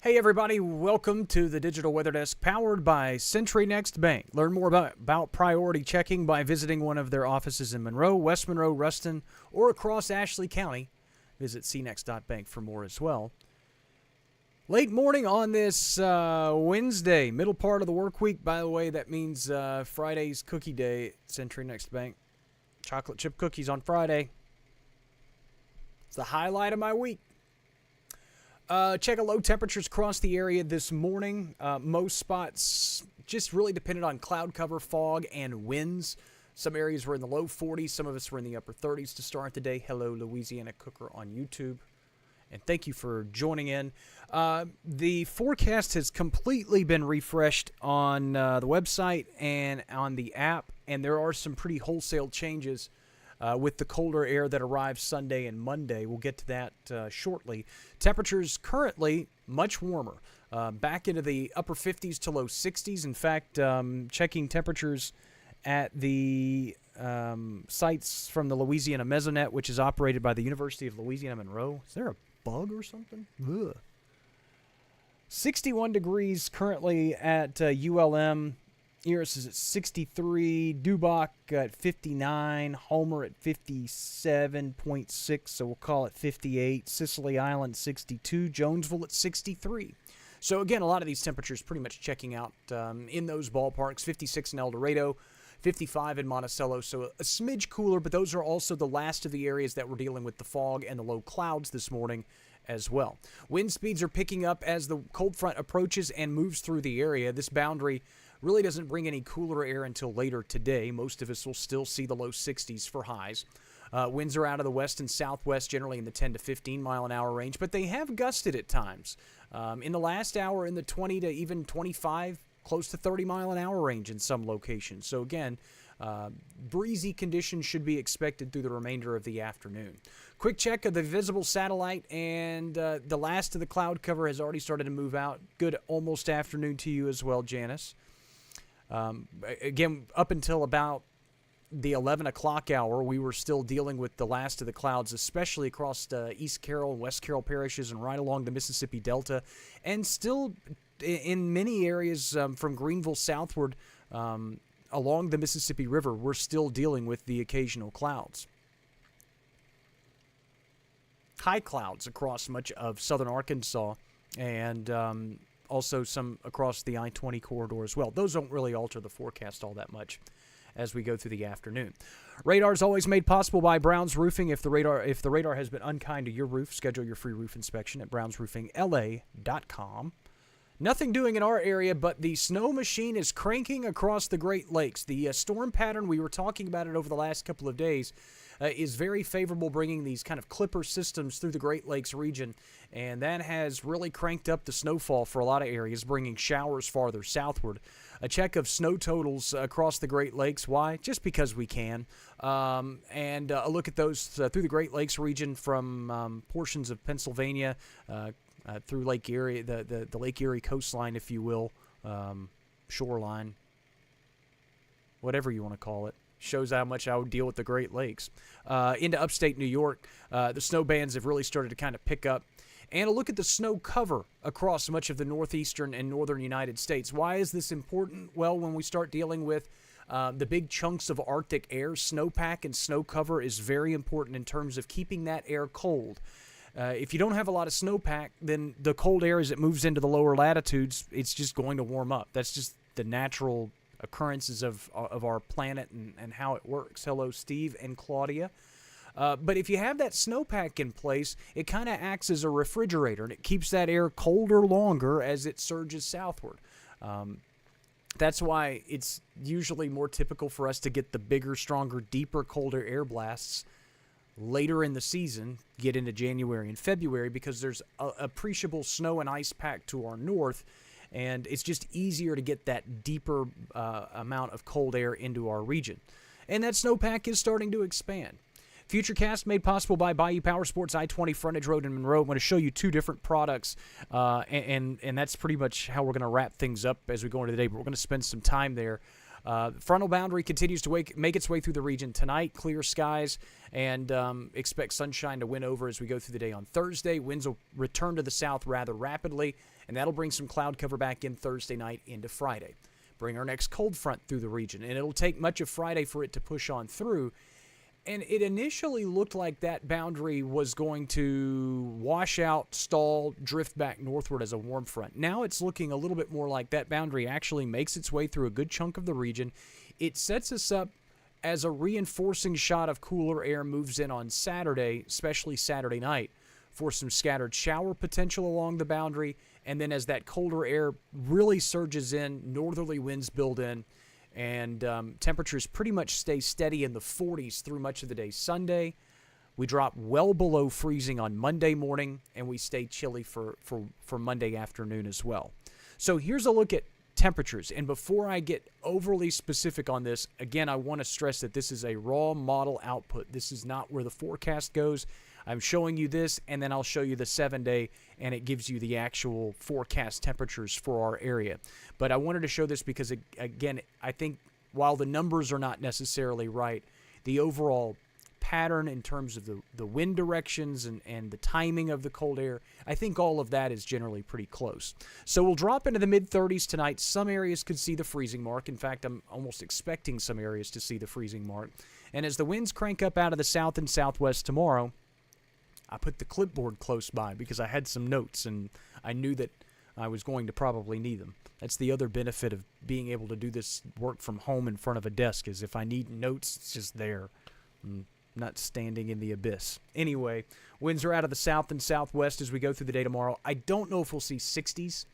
Hey everybody, welcome to the Digital Weather Desk powered by Century Next Bank. Learn more about priority checking by visiting one of their offices in Monroe, West Monroe, Ruston, or across Ashley County. Visit cnext.bank for more as well. Late morning on this Wednesday, middle part of the work week. By the way, that means Friday's cookie day at Century Next Bank. Chocolate chip cookies on Friday. It's the highlight of my week. Check out low temperatures across the area this morning. Most spots just really depended on cloud cover, fog, and winds. Some areas were in the low 40s. Some of us were in the upper 30s to start the day. Hello, Louisiana Cooker on YouTube. And thank you for joining in. The forecast has completely been refreshed on the website and on the app. And there are some pretty wholesale changes with the colder air that arrives Sunday and Monday. We'll get to that shortly. Temperatures currently much warmer, back into the upper 50s to low 60s. In fact, checking temperatures at the sites from the Louisiana Mesonet, which is operated by the University of Louisiana Monroe. Is there a bug or something? Ugh. 61 degrees currently at ULM. Eris is at 63, Dubach at 59, Homer at 57.6, so we'll call it 58, Sicily Island 62, Jonesville at 63. So again, a lot of these temperatures pretty much checking out in those ballparks. 56 in El Dorado, 55 in Monticello, so a smidge cooler, but those are also the last of the areas that we're dealing with the fog and the low clouds this morning as well. Wind speeds are picking up as the cold front approaches and moves through the area. This boundary really doesn't bring any cooler air until later today. Most of us will still see the low 60s for highs. Winds are out of the west and southwest, generally in the 10 to 15 mile an hour range, but they have gusted at times. In the last hour, in the 20 to even 25, close to 30 mile an hour range in some locations. So again, breezy conditions should be expected through the remainder of the afternoon. Quick check of the visible satellite, and the last of the cloud cover has already started to move out. Good almost afternoon to you as well, Janice. Again, up until about the 11 o'clock hour, we were still dealing with the last of the clouds, especially across East Carroll and West Carroll parishes and right along the Mississippi Delta, and still in many areas from Greenville southward along the Mississippi River, we're still dealing with the occasional clouds. High clouds across much of southern Arkansas and also some across the I-20 corridor as well. Those don't really alter the forecast all that much as we go through the afternoon. Radar is always made possible by Brown's Roofing. If the radar has been unkind to your roof, schedule your free roof inspection at brownsroofingla.com. Nothing doing in our area, but the snow machine is cranking across the Great Lakes. The storm pattern, we were talking about it over the last couple of days, is very favorable, bringing these kind of clipper systems through the Great Lakes region, and that has really cranked up the snowfall for a lot of areas, bringing showers farther southward. A check of snow totals across the Great Lakes. Why? Just because we can. And a look at those through the Great Lakes region from portions of Pennsylvania through Lake Erie, the Lake Erie coastline, if you will, shoreline, whatever you want to call it. Shows how much I would deal with the Great Lakes. Into upstate New York, the snow bands have really started to kind of pick up. And a look at the snow cover across much of the northeastern and northern United States. Why is this important? Well, when we start dealing with the big chunks of Arctic air, snowpack and snow cover is very important in terms of keeping that air cold. If you don't have a lot of snowpack, then the cold air, as it moves into the lower latitudes, it's just going to warm up. That's just the natural occurrences of our planet and how it works. Hello, Steve and Claudia. But if you have that snowpack in place, it kind of acts as a refrigerator, and it keeps that air colder longer as it surges southward. That's why it's usually more typical for us to get the bigger, stronger, deeper, colder air blasts later in the season, get into January and February, because there's appreciable snow and ice pack to our north, and it's just easier to get that deeper amount of cold air into our region. And that snowpack is starting to expand. Futurecast made possible by Bayou Power Sports, I-20 Frontage Road in Monroe. I'm going to show you two different products, and that's pretty much how we're going to wrap things up as we go into the day. But we're going to spend some time there. Frontal boundary continues to make its way through the region tonight. Clear skies, and expect sunshine to win over as we go through the day on Thursday. Winds will return to the south rather rapidly, and that'll bring some cloud cover back in Thursday night into Friday. Bring our next cold front through the region, and it'll take much of Friday for it to push on through. And it initially looked like that boundary was going to wash out, stall, drift back northward as a warm front. Now it's looking a little bit more like that boundary actually makes its way through a good chunk of the region. It sets us up as a reinforcing shot of cooler air moves in on Saturday, especially Saturday night, for some scattered shower potential along the boundary. And then as that colder air really surges in, northerly winds build in, and temperatures pretty much stay steady in the 40s through much of the day Sunday. We drop well below freezing on Monday morning, and we stay chilly for Monday afternoon as well. So here's a look at temperatures. And before I get overly specific on this, again, I want to stress that this is a raw model output. This is not where the forecast goes. I'm showing you this, and then I'll show you the 7-day, and it gives you the actual forecast temperatures for our area. But I wanted to show this because, again, I think while the numbers are not necessarily right, the overall pattern in terms of the wind directions and the timing of the cold air, I think all of that is generally pretty close. So we'll drop into the mid-30s tonight. Some areas could see the freezing mark. In fact, I'm almost expecting some areas to see the freezing mark. And as the winds crank up out of the south and southwest tomorrow, I put the clipboard close by because I had some notes and I knew that I was going to probably need them. That's the other benefit of being able to do this work from home in front of a desk, is if I need notes, it's just there. I'm not standing in the abyss. Anyway, winds are out of the south and southwest as we go through the day tomorrow. I don't know if we'll see 60s.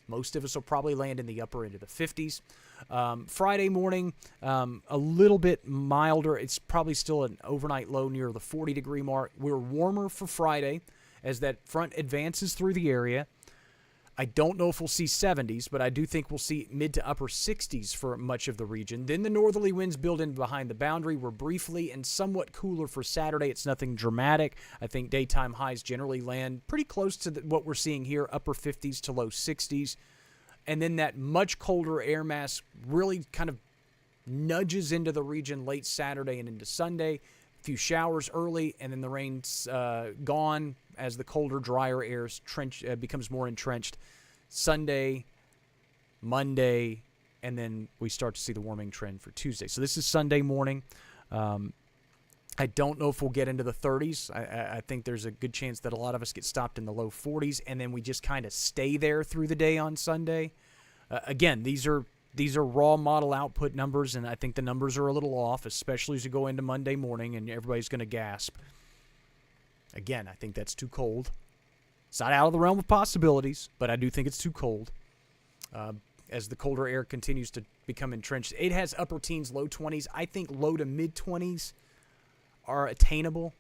Most of us will probably land in the upper end of the 50s. Friday morning, a little bit milder. It's probably still an overnight low near the 40-degree mark. We're warmer for Friday as that front advances through the area. I don't know if we'll see 70s, but I do think we'll see mid to upper 60s for much of the region. Then the northerly winds build in behind the boundary. We're briefly and somewhat cooler for Saturday. It's nothing dramatic. I think daytime highs generally land pretty close to what we're seeing here, upper 50s to low 60s. And then that much colder air mass really kind of nudges into the region late Saturday and into Sunday. A few showers early, and then the rain's gone as the colder, drier air becomes more entrenched. Sunday, Monday, and then we start to see the warming trend for Tuesday. So this is Sunday morning. I don't know if we'll get into the 30s. I think there's a good chance that a lot of us get stopped in the low 40s, and then we just kind of stay there through the day on Sunday. Again, these are raw model output numbers, and I think the numbers are a little off, especially as you go into Monday morning and everybody's going to gasp. Again, I think that's too cold. It's not out of the realm of possibilities, but I do think it's too cold. As the colder air continues to become entrenched, it has upper teens, low 20s. I think low to mid 20s are attainable.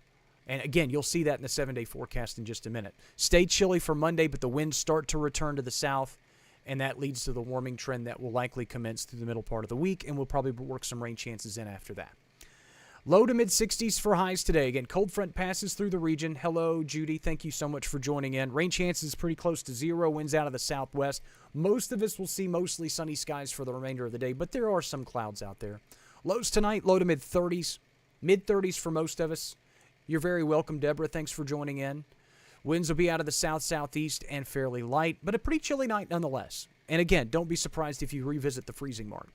And again, you'll see that in the 7-day forecast in just a minute. Stay chilly for Monday, but the winds start to return to the south, and that leads to the warming trend that will likely commence through the middle part of the week, and we'll probably work some rain chances in after that. Low to mid-60s for highs today. Again, cold front passes through the region. Hello, Judy. Thank you so much for joining in. Rain chances pretty close to zero. Winds out of the southwest. Most of us will see mostly sunny skies for the remainder of the day, but there are some clouds out there. Lows tonight, low to mid-30s. Mid-30s for most of us. You're very welcome, Deborah. Thanks for joining in. Winds will be out of the south-southeast and fairly light, but a pretty chilly night nonetheless. And again, don't be surprised if you revisit the freezing mark.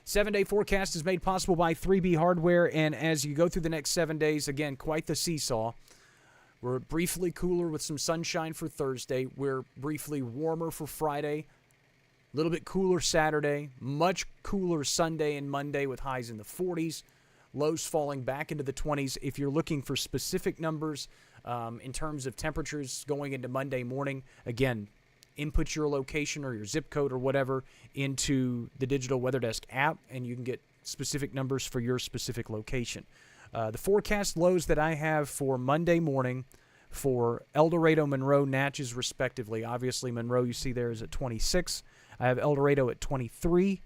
7-day forecast is made possible by 3B Hardware, and as you go through the next 7 days, again, quite the seesaw. We're briefly cooler with some sunshine for Thursday. We're briefly warmer for Friday. A little bit cooler Saturday. Much cooler Sunday and Monday with highs in the 40s. Lows falling back into the 20s. If you're looking for specific numbers in terms of temperatures going into Monday morning, again, input your location or your zip code or whatever into the Digital Weather Desk app, and you can get specific numbers for your specific location. The forecast lows that I have for Monday morning for El Dorado, Monroe, Natchez, respectively. Obviously, Monroe, you see there, is at 26. I have El Dorado at 23,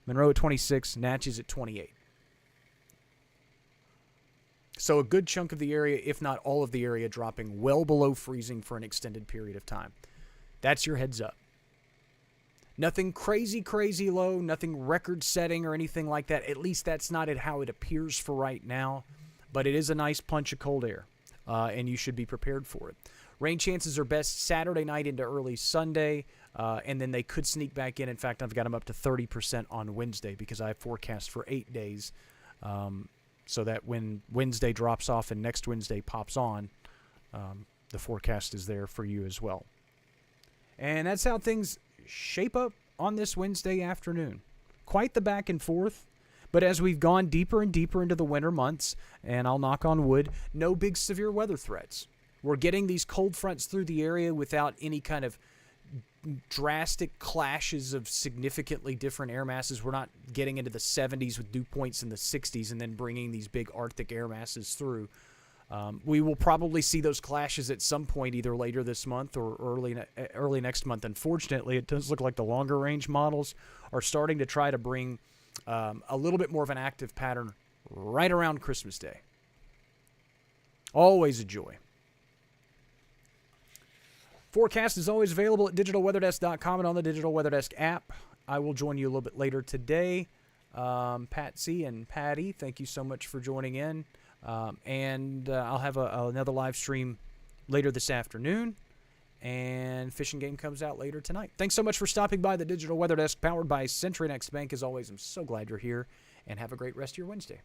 Monroe at 26, Natchez at 28. So a good chunk of the area, if not all of the area, dropping well below freezing for an extended period of time. That's your heads up. Nothing crazy, crazy low, nothing record-setting or anything like that. At least that's not how it appears for right now. But it is a nice punch of cold air, and you should be prepared for it. Rain chances are best Saturday night into early Sunday, and then they could sneak back in. In fact, I've got them up to 30% on Wednesday because I have forecast for 8 days, so that when Wednesday drops off and next Wednesday pops on, the forecast is there for you as well. And that's how things shape up on this Wednesday afternoon. Quite the back and forth, but as we've gone deeper and deeper into the winter months, and I'll knock on wood, no big severe weather threats. We're getting these cold fronts through the area without any kind of drastic clashes of significantly different air masses. We're not getting into the 70s with dew points in the 60s and then bringing these big Arctic air masses through. We will probably see those clashes at some point, either later this month or early next month. Unfortunately, it does look like the longer range models are starting to try to bring a little bit more of an active pattern right around Christmas Day. Always a joy. Forecast is always available at digitalweatherdesk.com and on the Digital Weather Desk app. I will join you a little bit later today. Patsy and Patty, thank you so much for joining in. And I'll have another live stream later this afternoon. And Fishing Game comes out later tonight. Thanks so much for stopping by the Digital Weather Desk, powered by CenturyNext Bank. As always, I'm so glad you're here. And have a great rest of your Wednesday.